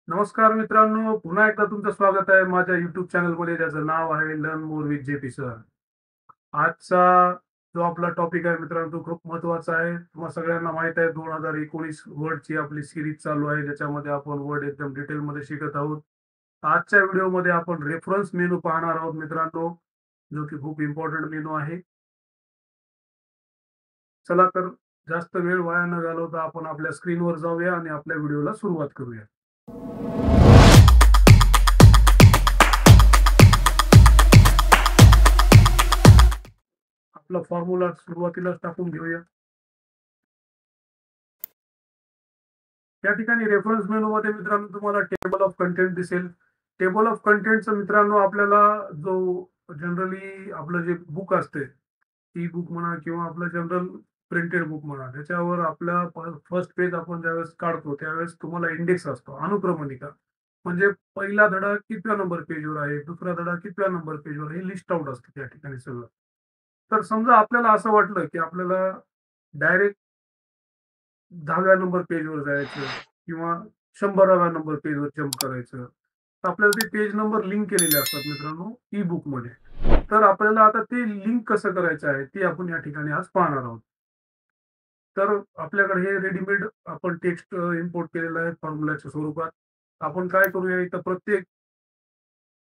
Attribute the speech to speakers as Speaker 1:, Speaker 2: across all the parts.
Speaker 1: नमस्कार मित्रांनो, पुन्हा एकदा तुमचं स्वागत आहे माझ्या YouTube चॅनलमध्ये ज्याचं नाव आहे learn more with JP. Sir. आजचा जो आपला टॉपिक आहे मित्रांनो, तो खूप महत्त्वाचा आहे. तुम्हा सगळ्यांना माहीत आहे 2019 वर्डची आपली सीरीज चालू आहे, ज्याच्यामध्ये आपण वर्ड एकदम डिटेलमध्ये शिकत आहोत. आजच्या व्हिडिओमध्ये आपण रेफरन्स मेनू पाहणार आहोत मित्रांनो, जो की खूप इम्पोर्टंट मेनू आहे. चला तर जास्त वेळ वाया न घालवता आपण आपल्या स्क्रीनवर जाऊया आणि आपल्या व्हिडिओला सुरुवात करूया. आपला फॉर्म्युला सुरुवातीलाच टाकून घेऊया. या ठिकाणी रेफरन्स मेनूमध्ये मित्रांनो तुम्हाला टेबल ऑफ कंटेंट दिसेल. टेबल ऑफ कंटेंटचं मित्रांनो आपल्याला जो जनरली आपलं जे बुक असते, ई बुक म्हणा किंवा आपलं जनरल प्रिंटेड बुक म्हणा, त्याच्यावर आपला फर्स्ट पेज आपण ज्यावेळेस काढतो, त्यावेळेस तुम्हाला इंडेक्स असतो, अनुक्रमणिका. म्हणजे पहिला धडा कितव्या नंबर पेजवर आहे, दुसरा धडा कितव्या नंबर पेजवर, हे लिस्ट आउट असतं त्या ठिकाणी सगळं. तर समजा आपल्याला असं वाटलं, की आपल्याला डायरेक्ट 10व्या नंबर पेजवर जायचं किंवा 100व्या नंबर पेजवर जंप करायचं. तर आपल्याला ते पेज नंबर लिंक केलेले असतात मित्रांनो ई बुकमध्ये. तर आपल्याला आता ते लिंक कसं करायचं आहे, ते आपण या ठिकाणी आज पाहणार आहोत. तर आपल्याकडे हे रेडीमेड आपण टेक्स्ट इम्पोर्ट केलेलं आहे फॉर्म्युलाच्या स्वरूपात. आपण काय करूया, इथं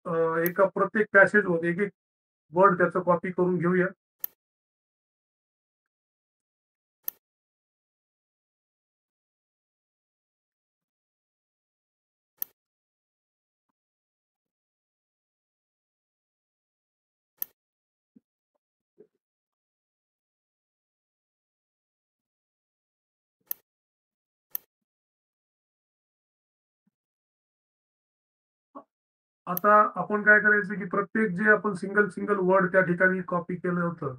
Speaker 1: अ, एका प्रत्येक पॅसेजवर एक-एक वर्ड त्याचं कॉपी करून घेऊया. आता आपण काय करायचं, की प्रत्येक जे आपण सिंगल वर्ड त्या ठिकाणी कॉपी केलं होतं,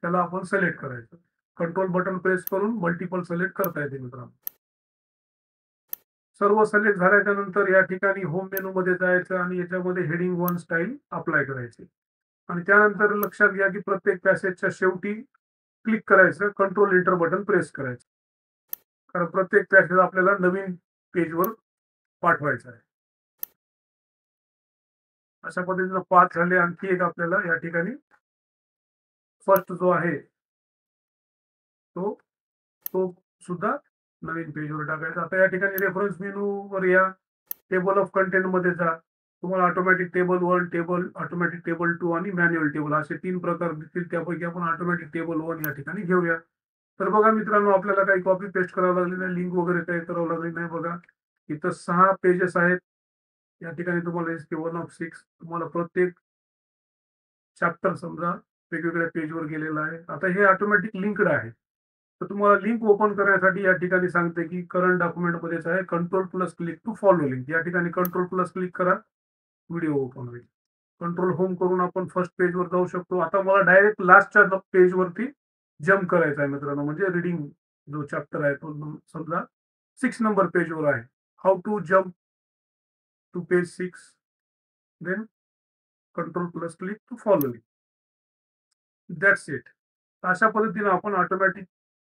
Speaker 1: त्याला आपण सिलेक्ट करायचं. कंट्रोल बटन प्रेस करून मल्टिपल सिलेक्ट करता येते मित्रांनो. सर्व सिलेक्ट झाल्याच्या नंतर या ठिकाणी होम मेनूमध्ये जायचं आणि याच्यामध्ये हेडिंग 1 स्टाईल अप्लाय करायची. आणि त्यानंतर लक्षात घ्या, की प्रत्येक पॅसेजच्या शेवटी क्लिक करायचं, कंट्रोल एंटर बटन प्रेस करायचं. कारण प्रत्येक पॅसेज आपल्याला नवीन पेजवर पाठवायचा आहे. अशा पद्धतीनं 5 झाले. आणखी एक आपल्याला या ठिकाणी फर्स्ट जो आहे तो तो सुद्धा नवीन पेजवर टाकायचा. आता या ठिकाणी रेफरन्स मेनूवर या. टेबल ऑफ कंटेंटमध्ये जा. तुम्हाला ऑटोमॅटिक टेबल 1, ऑटोमॅटिक टेबल 2 आणि मॅन्युअल टेबल असे 3 प्रकार दिसतील. त्यापैकी आपण ऑटोमॅटिक टेबल 1 या ठिकाणी घेऊया. तर बघा मित्रांनो, आपल्याला काही कॉपी पेस्ट करावं लागली नाही, लिंक वगैरे काही करावं लागली नाही. बघा, इथं 6 पेजेस आहेत. या ठिकाणी तुम्हाला दिसते 1 ऑफ 6. तुम्हाला प्रत्येक चॅप्टर समजा वेगवेगळ्या पेजवर गेलेला आहे. आता हे ऑटोमॅटिक लिंक्ड आहे. तर तुम्हाला लिंक ओपन करण्यासाठी या ठिकाणी सांगते, की करंट डॉक्युमेंटमध्येच आहे. Control plus click to follow link. या ठिकाणी कंट्रोल प्लस क्लिक करा, व्हिडिओ ओपन होईल. कंट्रोल होम करून आपण फर्स्ट पेजवर जाऊ शकतो. आता मला डायरेक्ट लास्टच्या पेजवरती जम्प करायचा आहे मित्रांनो. म्हणजे रीडिंग जो चॅप्टर आहे तो समजा 6 नंबर पेजवर आहे. How to jump to page 6, then control plus click to follow link. That's it. अशा पद्धतीने आपण ऑटोमॅटिक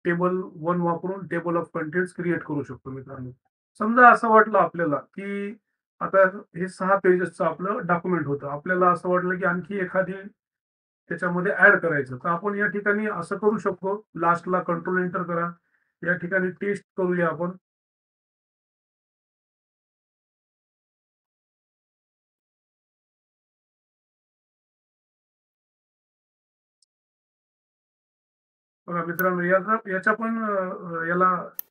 Speaker 1: टेबल 1 वापरून टेबल ऑफ कंटेंट्स क्रिएट करू शकतो मित्रांनो. समजा असं वाटलं आपल्याला, की आता हे 6 पेजेसचं आपलं डॉक्युमेंट होतं. आपल्याला असं वाटलं, की आणखी एखादी त्याच्यामध्ये ॲड करायचं. तर आपण या ठिकाणी असं करू शकतो. लास्टला कंट्रोल एंटर करा. या ठिकाणी टेस्ट करूया आपण. बघा मित्रांनो, याच्या पण याला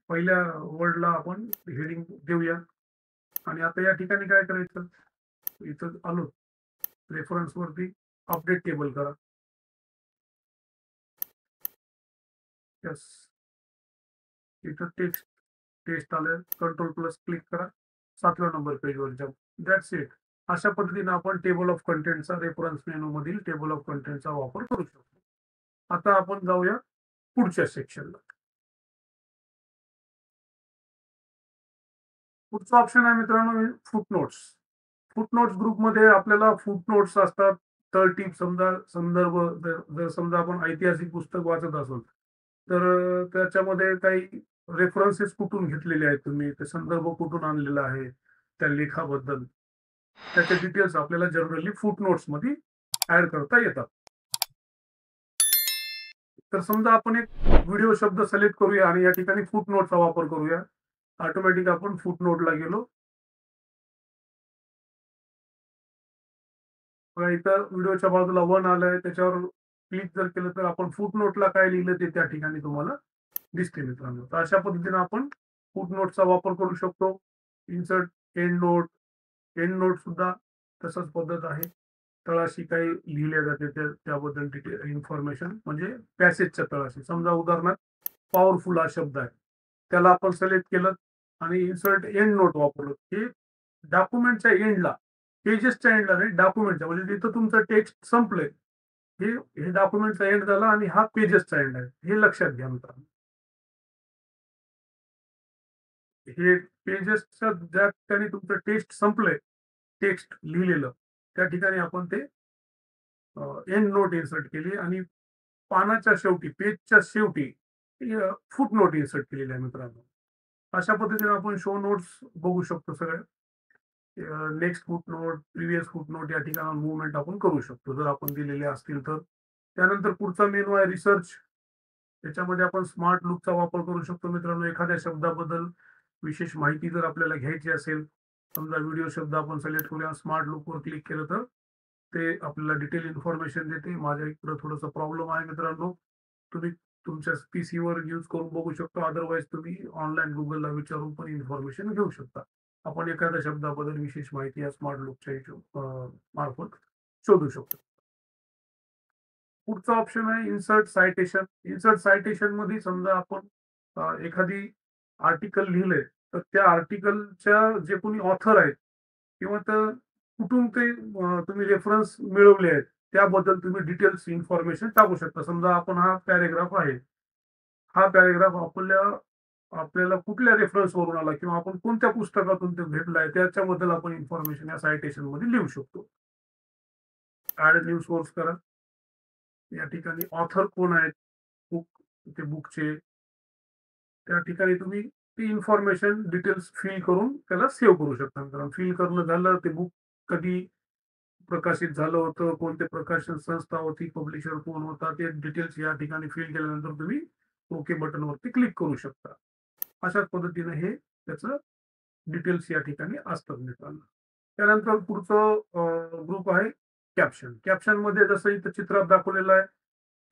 Speaker 1: पहिल्या वर्डला आपण हेडिंग देऊया. आणि आता या ठिकाणी काय करायचं, इथं आलो रेफरन्सवरती अपडेट टेबल करा. येस. इथं टेक्स्ट टेस्ट आलं. कंट्रोल प्लस क्लिक करा. 7व्या नंबर पेजवर जम्प. That's it. अशा पद्धतीने आपण टेबल ऑफ कंटेंटचा रेफरन्स मेनू मधील टेबल ऑफ कंटेंटचा वापर करू शकतो. आता आपण जाऊया पुढच्या सेक्शनला. पुढचा ऑप्शन आहे मित्रांनो फुटनोट्स. फुटनोट्स ग्रुपमध्ये आपल्याला फुटनोट्स असतात. तळटीप समजा संदर्भ, जर जर समजा आपण ऐतिहासिक पुस्तक वाचत असाल, तर त्याच्यामध्ये काही रेफरन्सेस कुठून घेतलेले आहेत तुम्ही, ते संदर्भ कुठून आणलेला आहे. त्या लेखाबद्दल त्याचे डिटेल्स आपल्याला जनरली फुटनोट्स मध्ये ऍड करता येतात. तर समजा आपण एक व्हिडिओ शब्द सिलेक्ट करूया आणि या ठिकाणी फुटनोटचा वापर करूया. ऑटोमॅटिक आपण फुटनोटला गेलो. बघा इथं व्हिडिओच्या बाजूला 1 आलंय, त्याच्यावर क्लिक जर केलं तर आपण फुटनोटला काय लिहिलं ते त्या ठिकाणी तुम्हाला दिसते मित्रांनो. तर अशा पद्धतीने आपण फुटनोटचा वापर करू शकतो. Insert end note, end note सुद्धा तसंच पद्धत आहे. तळाशी काही लिहिले जाते त्याबद्दल डिटेल इन्फॉर्मेशन म्हणजे पॅसेजच्या तळाशी. समजा उदाहरणार्थ पॉवरफुल हा शब्द आहे. त्याला आपण सिलेक्ट केलं आणि इन्सर्ट एंड नोट वापरलं. हे डॉक्युमेंटच्या एंडला, पेजेसच्या एंडला नाही, डॉक्युमेंटच्या म्हणजे जिथं तुमचं टेक्स्ट संपलंय, हे हे डॉक्युमेंटचा एंड झाला आणि हा पेजेसचा एंड आहे. हे लक्षात घ्या मित्रांनो. हे पेजेसच्या ज्या ठिकाणी तुमचं टेक्स्ट संपलंय, टेक्स्ट लिहिलेलं, त्या ठिकाणी आपण ते एंड नोट इन्सर्ट केली आणि पानाच्या शेवटी, पेजच्या शेवटी फुटनोट इन्सर्ट केलेली आहे मित्रांनो. अशा पद्धतीने आपण शो नोट्स बघू शकतो सगळे. नेक्स्ट फुटनोट, प्रिव्हियस फुटनोट या ठिकाणी मूव्हमेंट आपण करू शकतो जर आपण दिलेले असतील तर. त्यानंतर पुढचा मेनू आहे रिसर्च. त्याच्यामध्ये आपण स्मार्ट लूपचा वापर करू शकतो मित्रांनो. एखाद्या शब्दाबद्दल विशेष माहिती जर आपल्याला घ्यायची असेल, समजा व्हिडिओ शब्द आपण सिलेक्ट करूया, स्मार्ट लूपवर क्लिक केलं तर ते आपल्याला डिटेल इन्फॉर्मेशन देते. माझ्या इकडं थोडंसं प्रॉब्लेम आहे मित्रांनो. तुम्ही तुमच्या पीसीवर यूज करून बघू शकता. अदरवाईज तुम्ही ऑनलाईन गुगलला विचारून पण इन्फॉर्मेशन घेऊ शकता. आपण एखाद्या शब्दाबद्दल विशेष माहिती या स्मार्ट लूपच्या मार्फत शोधू शकतो. पुढचा ऑप्शन आहे इन्सर्ट सायटेशन. इन्सर्ट सायटेशन मध्ये समजा आपण एखादी आर्टिकल लिहिलंय, तर त्या आर्टिकलच्या जे कोणी ऑथर आहेत किंवा तर कुठून ते तुम्ही रेफरन्स मिळवले आहेत, त्याबद्दल तुम्ही डिटेल्स इन्फॉर्मेशन टाकू शकता. समजा आपण हा पॅरेग्राफ आहे. हा पॅरेग्राफ आपल्याला कुठल्या रेफरन्स वरून आला किंवा आपण कोणत्या पुस्तकातून ते भेटलाय त्याच्याबद्दल आपण इन्फॉर्मेशन या सायटेशन मध्ये लिहू शकतो. ऍड न्यू सोर्स करा. या ठिकाणी ऑथर कोण आहेत, बुक, ते बुकचे, त्या ठिकाणी तुम्ही ती इन्फॉर्मेशन डिटेल्स फिल करून त्याला सेव्ह करू शकता. कारण फिल करणं झालं, ते बुक कधी प्रकाशित झालं होतं, कोणते प्रकाशन संस्था होती, पब्लिशर कोण होता, ते डिटेल्स या ठिकाणी फिल केल्यानंतर तुम्ही ओके बटनवरती क्लिक करू शकता. अशाच पद्धतीने हे त्याचं डिटेल्स या ठिकाणी असतात मित्रांनो. त्यानंतर पुढचं ग्रुप आहे कॅप्शन. कॅप्शन मध्ये जसं इथं चित्रात दाखवलेलं आहे,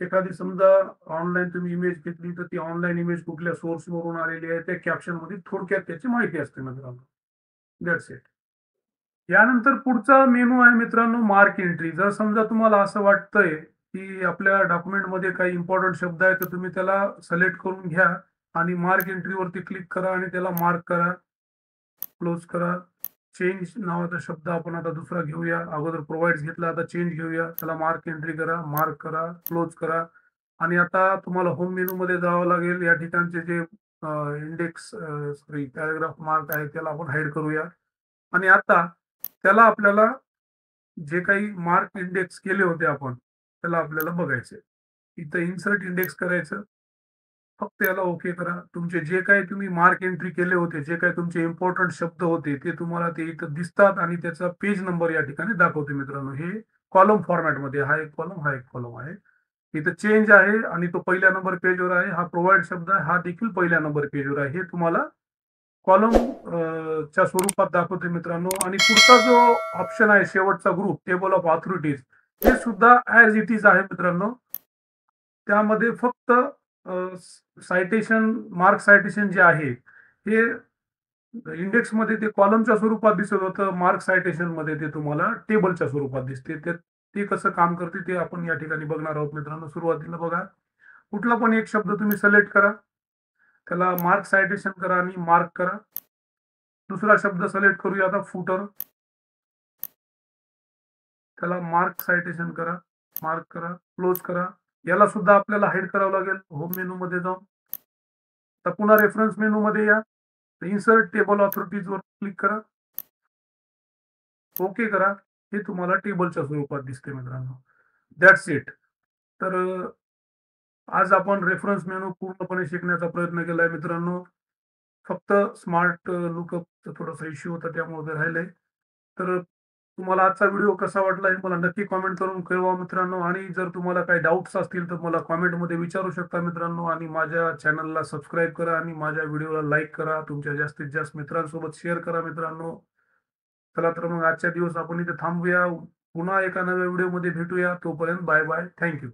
Speaker 1: एखादी समजा ऑनलाईन तुम्ही इमेज घेतली तर ती ऑनलाईन इमेज कुठल्या सोर्स वरून आलेली आहे त्या कॅप्शन मध्ये थोडक्यात त्याची माहिती असते मित्रांनो. That's it. यानंतर पुढचा मेनू आहे मित्रांनो मार्क एंट्री. जर समजा तुम्हाला असं वाटतंय की आपल्या डॉक्युमेंटमध्ये काही इम्पॉर्टंट शब्द आहे तर तुम्ही त्याला सिलेक्ट करून घ्या आणि मार्क एंट्रीवरती क्लिक करा आणि त्याला मार्क करा, क्लोज करा. चेंज नावाचा शब्द आपण आता दुसरा घेऊया. अगोदर प्रोव्हाइड्स घेतला, आता चेंज घेऊया. त्याला मार्क एंट्री करा, मार्क करा, क्लोज करा. आणि आता तुम्हाला होम मेनू मध्ये जावं लागेल. या ठिकाणचे जे इंडेक्स सॉरी पॅराग्राफ मार्क आहे त्याला आपण हाईड करूया. आणि आता त्याला आपल्याला जे काही मार्क इंडेक्स केले होते आपण, त्याला आपल्याला बघायचे. इथं इन्सर्ट इंडेक्स करायचं. फक्त याला ओके करा. तुमचे जे काही तुम्ही मार्क एंट्री केले होते, जे काही तुमचे इम्पॉर्टंट शब्द होते ते तुम्हाला ते इथं दिसतात आणि त्याचा पेज नंबर या ठिकाणी दाखवते मित्रांनो. हे कॉलम फॉर्मॅटमध्ये, हा एक कॉलम, हा एक कॉलम आहे. इथं चेंज आहे आणि तो पहिल्या नंबर पेजवर आहे. हा प्रोव्हाइड शब्द आहे, हा देखील पहिल्या नंबर पेजवर आहे. हे तुम्हाला कॉलम च्या स्वरूपात दाखवते मित्रांनो. आणि पुढचा जो ऑप्शन आहे शेवटचा ग्रुप टेबल ऑफ ऑथॉरिटीज, हे सुद्धा ऍज इट इज आहे मित्रांनो. त्यामध्ये फक्त सायटेशन, मार्क सायटेशन जे आहे हे इंडेक्स मध्ये ते कॉलमच्या स्वरूपात दिसत होतं, मार्क सायटेशन मध्ये ते तुम्हाला टेबलच्या स्वरूपात दिसते. ते कसं काम करते ते आपण या ठिकाणी बघणार आहोत मित्रांनो. सुरुवातीला बघा, कुठला पण एक शब्द तुम्ही सिलेक्ट करा, त्याला मार्क सायटेशन करा आणि मार्क करा. दुसरा शब्द सिलेक्ट करूया आता, फुटर, त्याला मार्क सायटेशन करा, मार्क करा, क्लोज करा. याला सुद्धा आपल्याला हाईड करावं लागेल होम मेनू मध्ये जाऊन. तर पुन्हा रेफरन्स मेनू मध्ये या, इन्सर्ट टेबल ऑथॉरिटीज वर क्लिक करा, ओके करा. हे तुम्हाला टेबलच्या स्वरूपात दिसते मित्रांनो. That's it. तर आज आपण रेफरन्स मेनू पूर्णपणे शिकण्याचा प्रयत्न केलाय मित्रांनो. फक्त स्मार्ट लुकअपचा थोडासा इश्यू होता त्यामुळे ते राहिलंय. तर तुम्हाला आजचा व्हिडिओ कसा वाटला हे मला नक्की कमेंट करून कळवा मित्रांनो आणि जर तुम्हाला काही डाउट्स असतील तर मला कमेंटमध्ये विचारू शकता मित्रांनो आणि माझ्या चॅनलला सबस्क्राईब करा आणि माझ्या व्हिडिओला लाईक करा. तुमच्या जास्तीत जास्त मित्रांसोबत शेअर करा मित्रांनो. चला तर मग आजच्या दिवस आपण इथे थांबूया. पुन्हा एका नव्या व्हिडिओमध्ये भेटूया. तोपर्यंत बाय बाय. Thank you.